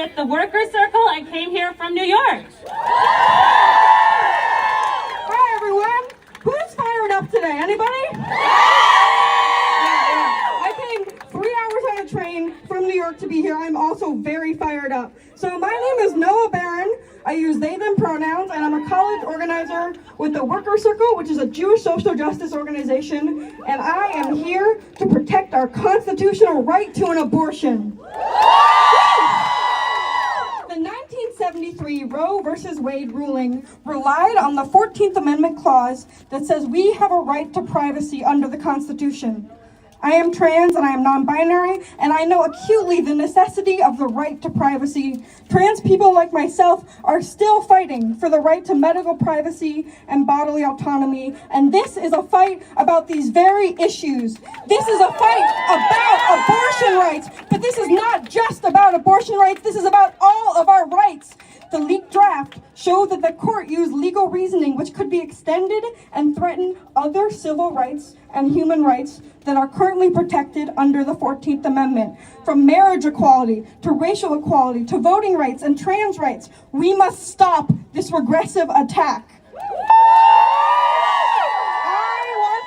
with the Worker Circle. I came here from New York. Hi, everyone. Who's fired up today? Anybody? I came 3 hours on a train from New York to be here. I'm also very fired up. So my name is Noah Barron. I use they, them pronouns, and I'm a college organizer with the Worker Circle, which is a Jewish social justice organization, and I am here to protect our constitutional right to an abortion. The 1973 Roe versus Wade ruling relied on the 14th Amendment clause that says we have a right to privacy under the Constitution. I am trans and I am non-binary, and I know acutely the necessity of the right to privacy. Trans people like myself are still fighting for the right to medical privacy and bodily autonomy, and this is a fight about these very issues. This is a fight about abortion rights, but this is not just about abortion rights, this is about all of our rights. The leaked draft showed that the court used legal reasoning which could be extended and threaten other civil rights and human rights that are currently protected under the 14th Amendment. From marriage equality to racial equality to voting rights and trans rights, we must stop this regressive attack.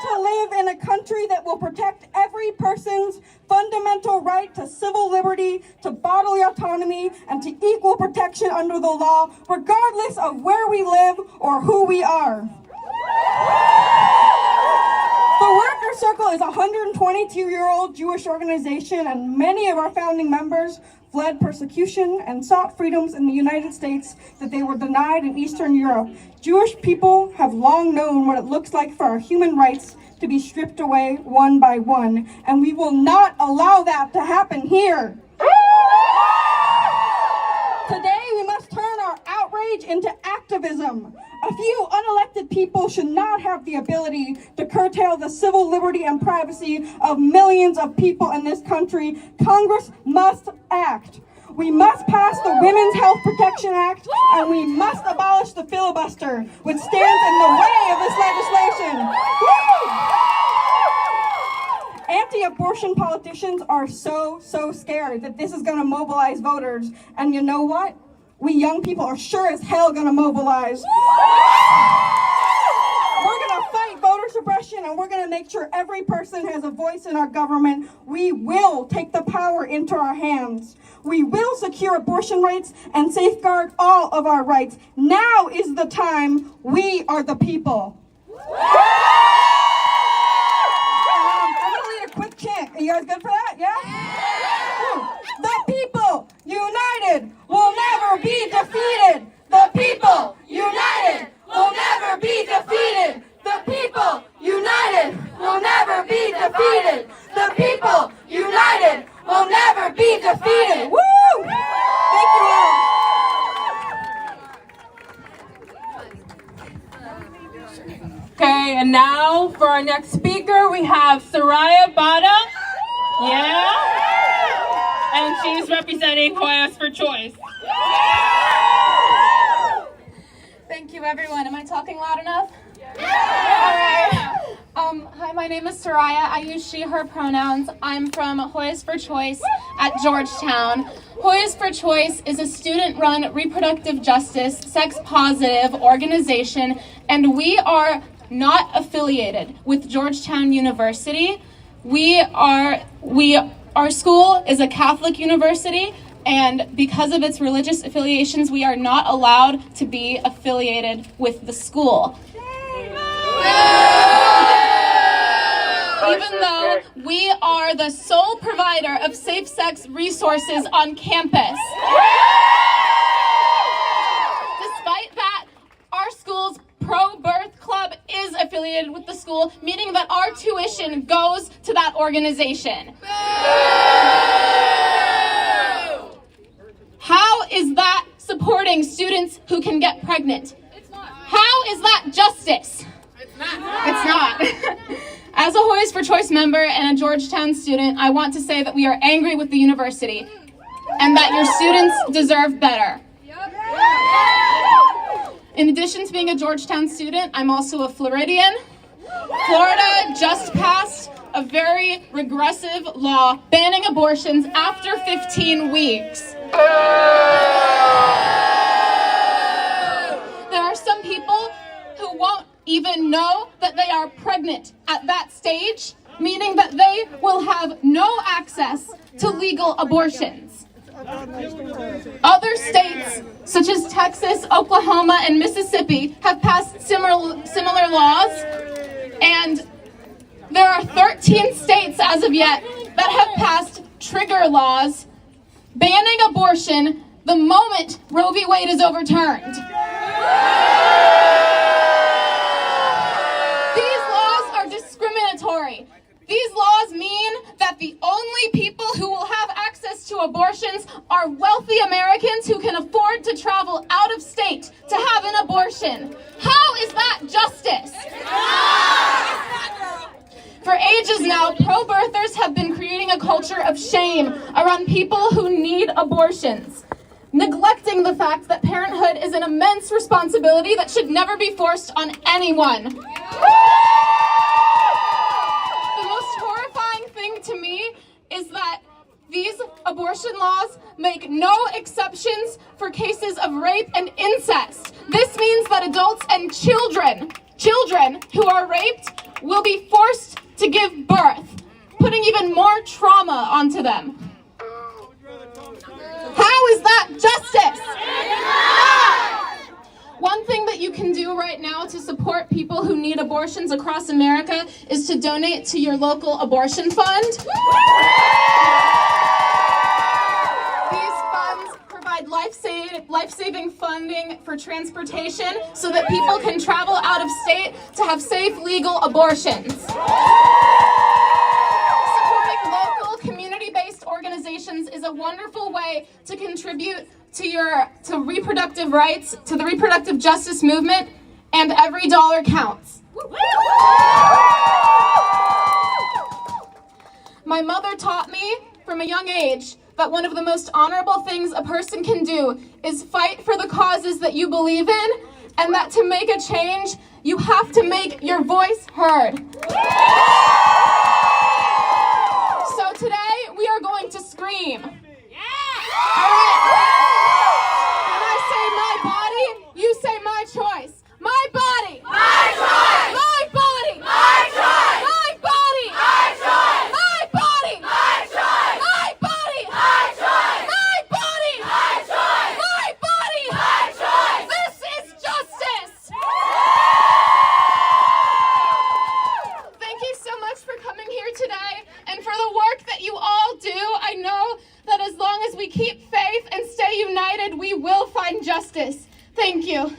To live in a country that will protect every person's fundamental right to civil liberty, to bodily autonomy, and to equal protection under the law, regardless of where we live or who we are. The Worker Circle is a 122-year-old Jewish organization, and many of our founding members fled persecution and sought freedoms in the United States that they were denied in Eastern Europe. Jewish people have long known what it looks like for our human rights to be stripped away one by one, and we will not allow that to happen here. Today, we must turn our outrage into activism. A few unelected people should not have the ability to curtail the civil liberty and privacy of millions of people in this country. Congress must act. We must pass the Women's Health Protection Act, and we must abolish the filibuster, which stands in the way of this legislation. Anti-abortion politicians are so scared that this is going to mobilize voters. And you know what? We young people are sure as hell going to mobilize. We're going to fight voter suppression, and we're going to make sure every person has a voice in our government. We will take the power into our hands. We will secure abortion rights and safeguard all of our rights. Now is the time. We are the people. Quick chant. Are you guys good for that? Yeah? The people united will never be defeated. The people united will never be defeated. The people united will never be defeated. The people united will never be defeated. Woo! Thank you all. Okay, and now for our next speaker, we have Soraya Bada. Yeah? And she's representing Hoyas for Choice. Thank you, everyone. Am I talking loud enough? Yeah. All right. Hi, my name is Soraya. I use she, her pronouns. I'm from Hoyas for Choice at Georgetown. Hoyas for Choice is a student-run reproductive justice, sex-positive organization, and we are not affiliated with Georgetown University. Our school is a Catholic university, and because of its religious affiliations, we are not allowed to be affiliated with the school. Even though we are the sole provider of safe sex resources on campus. Despite that, our school's pro-birth club is affiliated with the school, meaning that our tuition goes to that organization. How is that supporting students who can get pregnant? How is that justice? It's not. As a Hoyas for Choice member and a Georgetown student, I want to say that we are angry with the university and that your students deserve better. In addition to being a Georgetown student, I'm also a Floridian. Florida just passed a very regressive law banning abortions after 15 weeks. There are some people who won't even know that they are pregnant at that stage, meaning that they will have no access to legal abortions. Other states, such as Texas, Oklahoma, and Mississippi, have passed similar laws, and there are 13 states as of yet that have passed trigger laws banning abortion the moment Roe v. Wade is overturned. These laws are discriminatory. These laws mean that the only people who will have access to abortions are wealthy Americans who can afford to travel out of state to have an abortion. How is that justice? For ages now, pro-birthers have been creating a culture of shame around people who need abortions, neglecting the fact that parenthood is an immense responsibility that should never be forced on anyone. The most horrifying thing to me is that these abortion laws make no exceptions for cases of rape and incest. This means that adults and children who are raped will be forced to give birth, putting even more trauma onto them. How is that justice? One thing that you can do right now to support people who need abortions across America is to donate to your local abortion fund. These funds provide life-saving funding for transportation so that people can travel out of state to have safe, legal abortions. Supporting local community-based organizations is a wonderful way to contribute to reproductive rights, to the reproductive justice movement, and every dollar counts. My mother taught me from a young age that one of the most honorable things a person can do is fight for the causes that you believe in, and that to make a change, you have to make your voice heard. So today, we are going to scream. All right. When I say my body, you say my choice. My body. My choice. My body. My choice. My body. My choice. My body. My choice. My body. My choice. My body. My choice. My body. My choice. This is justice. Thank you so much for coming here today and for the work that you all do. I know that as long as we keep faith and stay united, we will find justice. Thank you.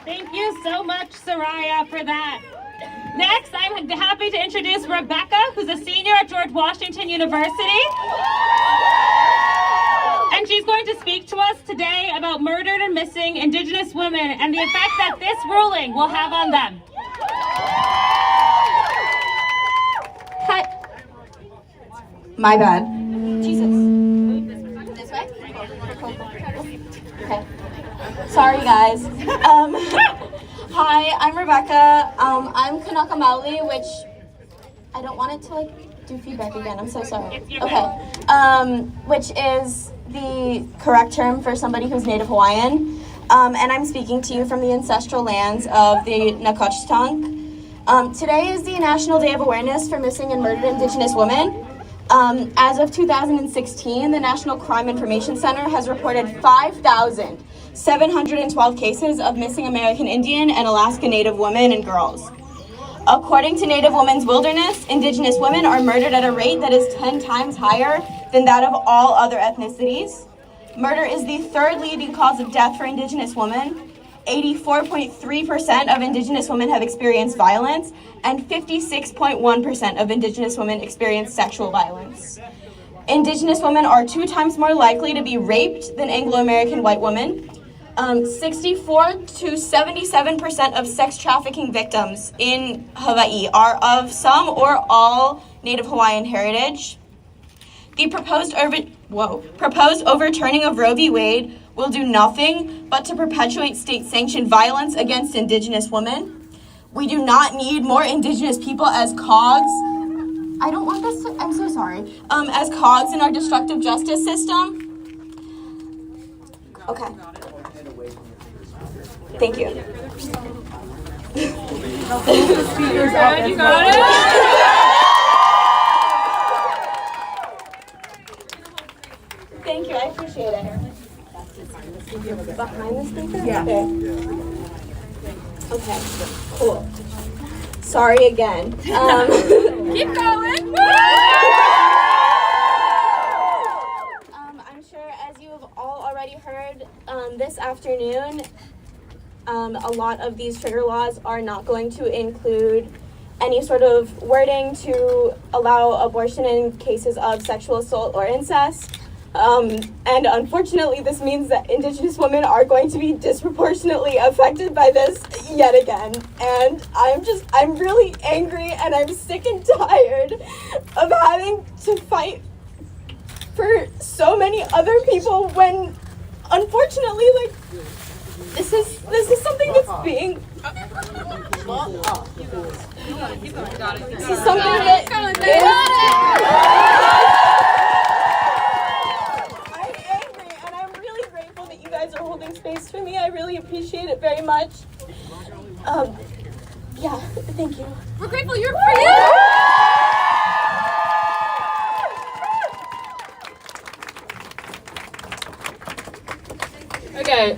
Thank you so much, Soraya, for that. Next, I'm happy to introduce Rebecca, who's a senior at George Washington University. And she's going to speak to us today about murdered and missing Indigenous women and the effect that this ruling will have on them. Hi. My bad. Jesus. This way? Okay. Sorry, guys. Hi, I'm Rebecca. I'm Kanaka Maoli, which I don't want it to do feedback again. I'm so sorry. Okay. Which is the correct term for somebody who's Native Hawaiian. And I'm speaking to you from the ancestral lands of the Nacotchtank. Today is the National Day of Awareness for Missing and Murdered Indigenous Women. As of 2016, the National Crime Information Center has reported 5,712 cases of missing American Indian and Alaska Native women and girls. According to Native Women's Wilderness, Indigenous women are murdered at a rate that is 10 times higher than that of all other ethnicities. Murder is the third leading cause of death for Indigenous women. 84.3% of Indigenous women have experienced violence, and 56.1% of Indigenous women experience sexual violence. Indigenous women are 2 times more likely to be raped than Anglo-American white women. 64 to 77% of sex trafficking victims in Hawaii are of some or all Native Hawaiian heritage. The proposed overturning of Roe v. Wade will do nothing but to perpetuate state-sanctioned violence against Indigenous women. We do not need more Indigenous people as cogs. I don't want this to, I'm so sorry. As cogs in our destructive justice system. Okay. Thank you. You got it? Thank you, I appreciate it. Behind the speaker? Yeah. Okay, cool. Sorry again. Keep going. I'm sure as you have all already heard this afternoon, a lot of these trigger laws are not going to include any sort of wording to allow abortion in cases of sexual assault or incest. And unfortunately, this means that Indigenous women are going to be disproportionately affected by this yet again. And I'm really angry and I'm sick and tired of having to fight for so many other people when, unfortunately, like, this is something that's being. This is something that. I'm angry, and I'm really grateful that you guys are holding space for me. I really appreciate it very much. Yeah, thank you. We're grateful you're free. Okay,